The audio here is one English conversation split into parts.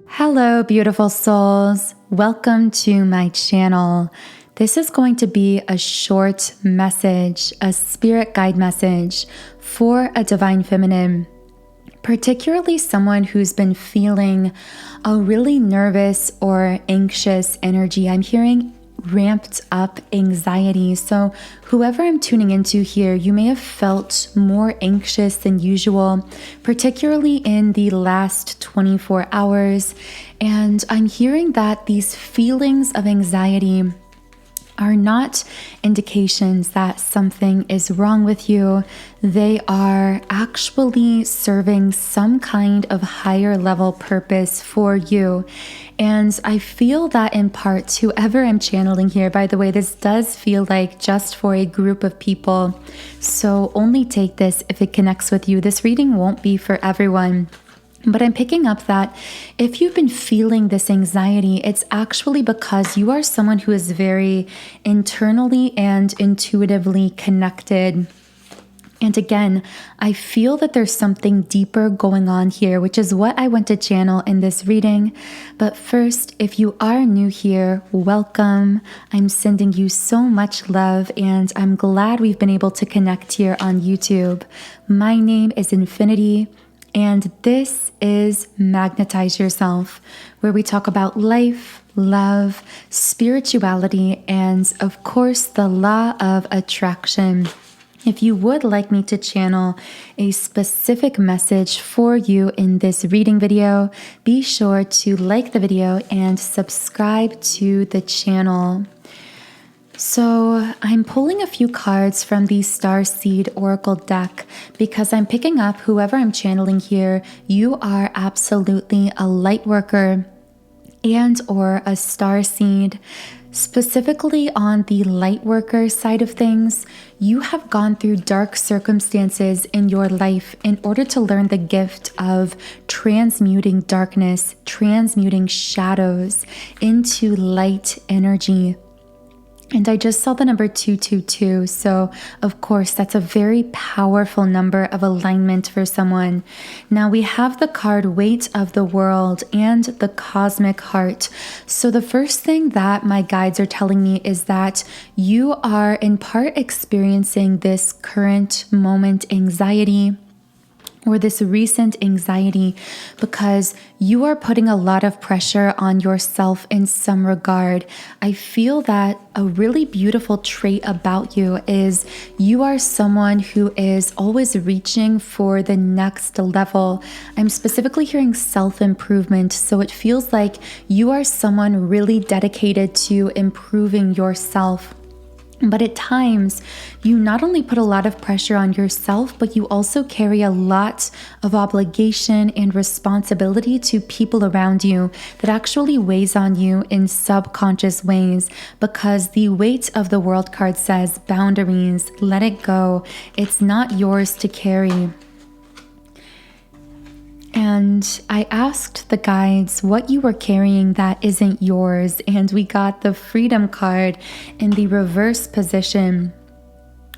Hello, beautiful souls. Welcome to my channel. This is going to be a short message, a spirit guide message for a divine feminine, particularly someone who's been feeling a really nervous or anxious energy. I'm hearing ramped up anxiety. So whoever I'm tuning into here, you may have felt more anxious than usual, particularly in the last 24 hours. And I'm hearing that these feelings of anxiety are not indications that something is wrong with you. They are actually serving some kind of higher level purpose for you. And I feel that in part, whoever I'm channeling here, by the way, this does feel like just for a group of people. So only take this if it connects with you. This reading won't be for everyone. But I'm picking up that if you've been feeling this anxiety, it's actually because you are someone who is very internally and intuitively connected. And again, I feel that there's something deeper going on here, which is what I want to channel in this reading. But first, if you are new here, welcome. I'm sending you so much love, and I'm glad we've been able to connect here on YouTube. My name is Infinity. And this is Magnetize Yourself, where we talk about life, love, spirituality, and of course, the law of attraction. If you would like me to channel a specific message for you in this reading video, be sure to like the video and subscribe to the channel. So I'm pulling a few cards from the Starseed Oracle deck because I'm picking up whoever I'm channeling here, you are absolutely a light worker and or a starseed. Specifically on the light worker side of things, you have gone through dark circumstances in your life in order to learn the gift of transmuting darkness, transmuting shadows into light energy. And I just saw the number 222. So of course, that's a very powerful number of alignment for someone. Now we have the card Weight of the World and the Cosmic Heart. So the first thing that my guides are telling me is that you are in part experiencing this current moment anxiety, or this recent anxiety, because you are putting a lot of pressure on yourself in some regard. I feel that a really beautiful trait about you is you are someone who is always reaching for the next level. I'm specifically hearing self-improvement, so it feels like you are someone really dedicated to improving yourself. But at times, you not only put a lot of pressure on yourself, but you also carry a lot of obligation and responsibility to people around you that actually weighs on you in subconscious ways, because the Weight of the World card says boundaries, let it go. It's not yours to carry. And I asked the guides what you were carrying that isn't yours, and we got the Freedom card in the reverse position.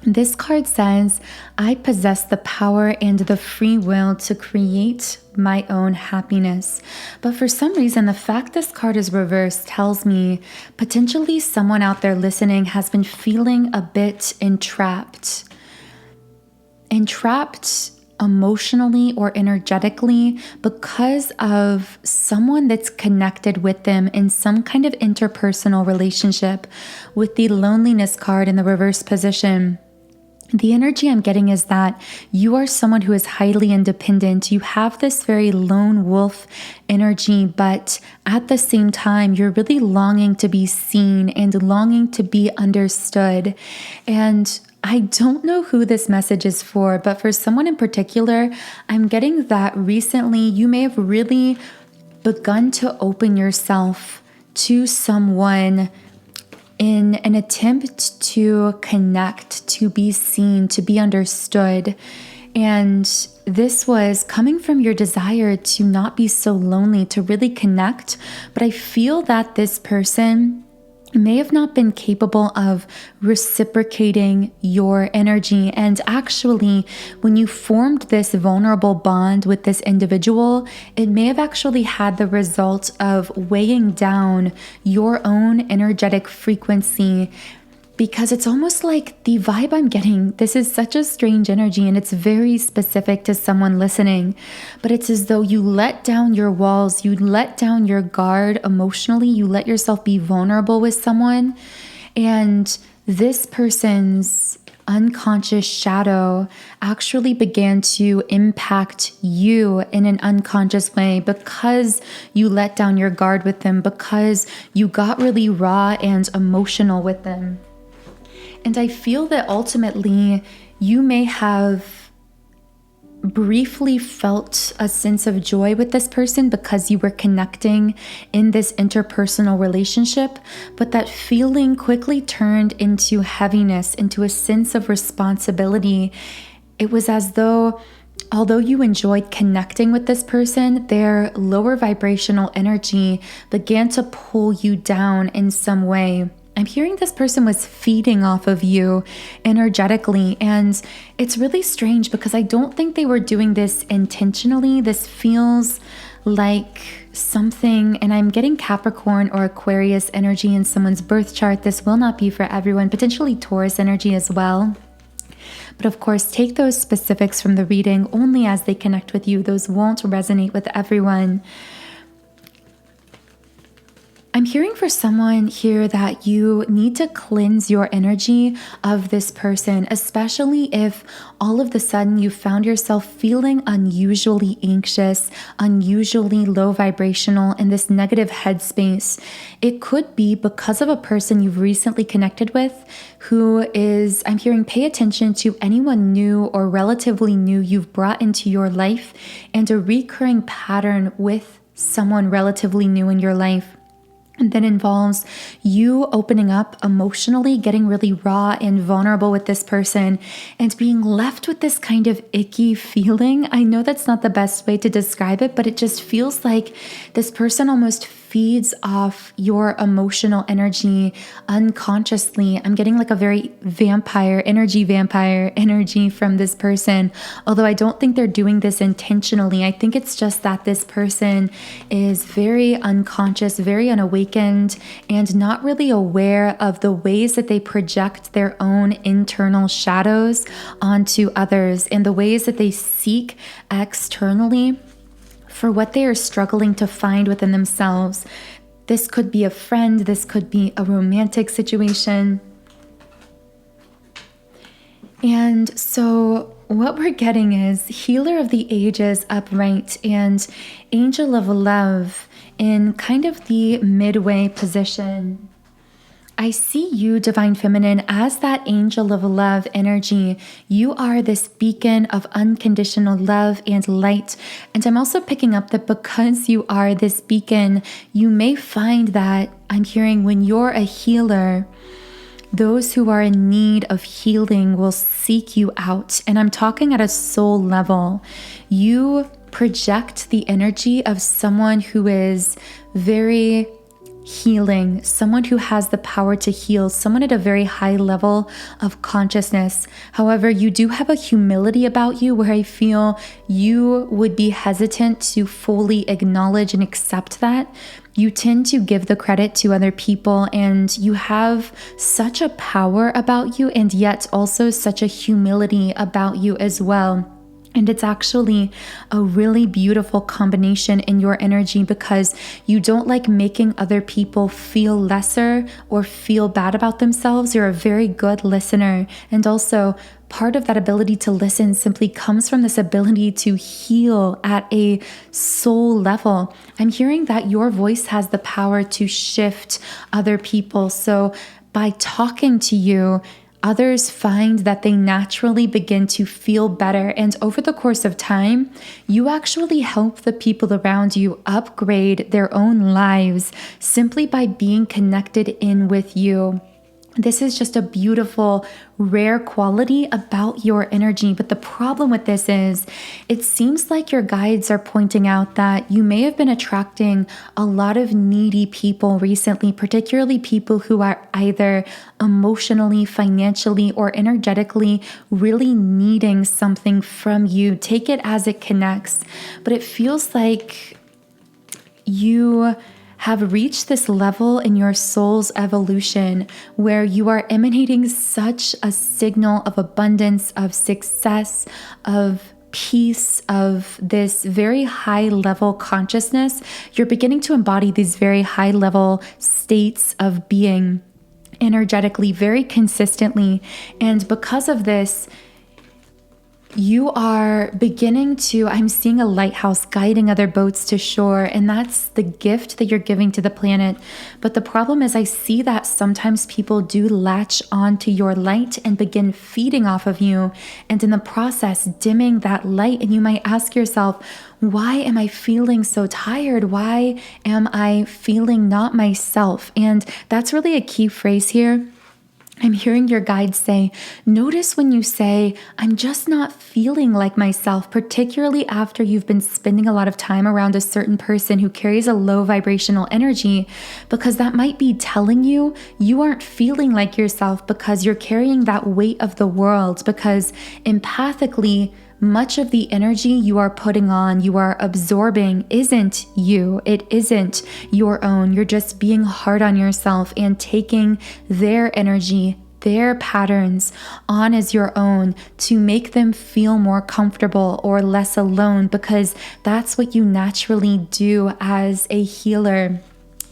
This card says, I possess the power and the free will to create my own happiness. But for some reason, the fact this card is reversed tells me potentially someone out there listening has been feeling a bit entrapped emotionally or energetically because of someone that's connected with them in some kind of interpersonal relationship. With the Loneliness card in the reverse position, the energy I'm getting is that you are someone who is highly independent. You have this very lone wolf energy, but at the same time, you're really longing to be seen and longing to be understood. And I don't know who this message is for, but for someone in particular, I'm getting that recently you may have really begun to open yourself to someone in an attempt to connect, to be seen, to be understood. And this was coming from your desire to not be so lonely, to really connect. But I feel that this person may have not been capable of reciprocating your energy. And actually, when you formed this vulnerable bond with this individual, it may have actually had the result of weighing down your own energetic frequency, because it's almost like the vibe I'm getting, this is such a strange energy and it's very specific to someone listening, but it's as though you let down your walls, you let down your guard emotionally, you let yourself be vulnerable with someone, and this person's unconscious shadow actually began to impact you in an unconscious way because you let down your guard with them, because you got really raw and emotional with them. And I feel that ultimately you may have briefly felt a sense of joy with this person because you were connecting in this interpersonal relationship, but that feeling quickly turned into heaviness, into a sense of responsibility. It was as though, although you enjoyed connecting with this person, their lower vibrational energy began to pull you down in some way. I'm hearing this person was feeding off of you energetically, and it's really strange because I don't think they were doing this intentionally. This feels like something, and I'm getting Capricorn or Aquarius energy in someone's birth chart. This will not be for everyone, potentially Taurus energy as well. But of course, take those specifics from the reading only as they connect with you. Those won't resonate with everyone. I'm hearing for someone here that you need to cleanse your energy of this person, especially if all of the sudden you found yourself feeling unusually anxious, unusually low vibrational in this negative headspace. It could be because of a person you've recently connected with who is, I'm hearing, pay attention to anyone new or relatively new you've brought into your life, and a recurring pattern with someone relatively new in your life. And that involves you opening up emotionally, getting really raw and vulnerable with this person, and being left with this kind of icky feeling. I know that's not the best way to describe it, but it just feels like this person almost feeds off your emotional energy unconsciously. I'm getting like a very vampire energy from this person. Although I don't think they're doing this intentionally. I think it's just that this person is very unconscious, very unawakened, and not really aware of the ways that they project their own internal shadows onto others, and the ways that they seek externally for what they are struggling to find within themselves. This could be a friend, this could be a romantic situation. And so what we're getting is Healer of the Ages upright and Angel of Love in kind of the midway position. I see you, Divine Feminine, as that angel of love energy. You are this beacon of unconditional love and light. And I'm also picking up that because you are this beacon, you may find that, I'm hearing, when you're a healer, those who are in need of healing will seek you out. And I'm talking at a soul level. You project the energy of someone who is very healing, someone who has the power to heal, someone at a very high level of consciousness. However, you do have a humility about you where I feel you would be hesitant to fully acknowledge and accept that. You tend to give the credit to other people, and you have such a power about you, and yet also such a humility about you as well. And it's actually a really beautiful combination in your energy because you don't like making other people feel lesser or feel bad about themselves. You're a very good listener. And also, part of that ability to listen simply comes from this ability to heal at a soul level. I'm hearing that your voice has the power to shift other people. So by talking to you, others find that they naturally begin to feel better. And over the course of time, you actually help the people around you upgrade their own lives simply by being connected in with you. This is just a beautiful, rare quality about your energy. But the problem with this is it seems like your guides are pointing out that you may have been attracting a lot of needy people recently, particularly people who are either emotionally, financially, or energetically really needing something from you. Take it as it connects. But it feels like you have reached this level in your soul's evolution where you are emanating such a signal of abundance, of success, of peace, of this very high level consciousness. You're beginning to embody these very high level states of being energetically, very consistently. And because of this, you are beginning to, I'm seeing a lighthouse guiding other boats to shore, and that's the gift that you're giving to the planet. But the problem is I see that sometimes people do latch on to your light and begin feeding off of you, and in the process dimming that light. And you might ask yourself, why am I feeling so tired? Why am I feeling not myself? And that's really a key phrase here. I'm hearing your guides say, notice when you say, I'm just not feeling like myself, particularly after you've been spending a lot of time around a certain person who carries a low vibrational energy, because that might be telling you you aren't feeling like yourself because you're carrying that weight of the world, because empathically, much of the energy you are putting on, you are absorbing, isn't you. It isn't your own. You're just being hard on yourself and taking their energy, their patterns on as your own to make them feel more comfortable or less alone, because that's what you naturally do as a healer.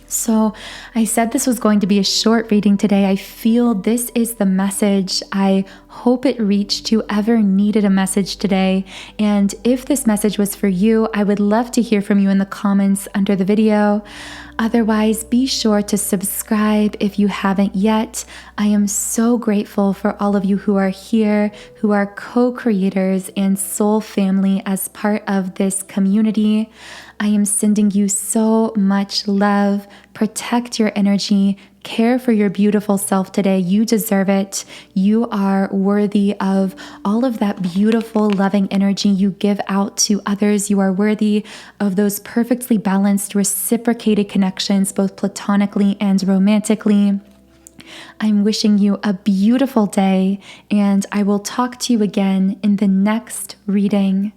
So I said this was going to be a short reading today. I feel this is the message. I hope it reached whoever needed a message today. And if this message was for you, I would love to hear from you in the comments under the video. Otherwise, be sure to subscribe if you haven't yet. I am so grateful for all of you who are here, who are co-creators and soul family as part of this community. I am sending you so much love. Protect your energy. Care for your beautiful self today. You deserve it. You are worthy of all of that beautiful, loving energy you give out to others. You are worthy of those perfectly balanced, reciprocated connections, both platonically and romantically. I'm wishing you a beautiful day, and I will talk to you again in the next reading.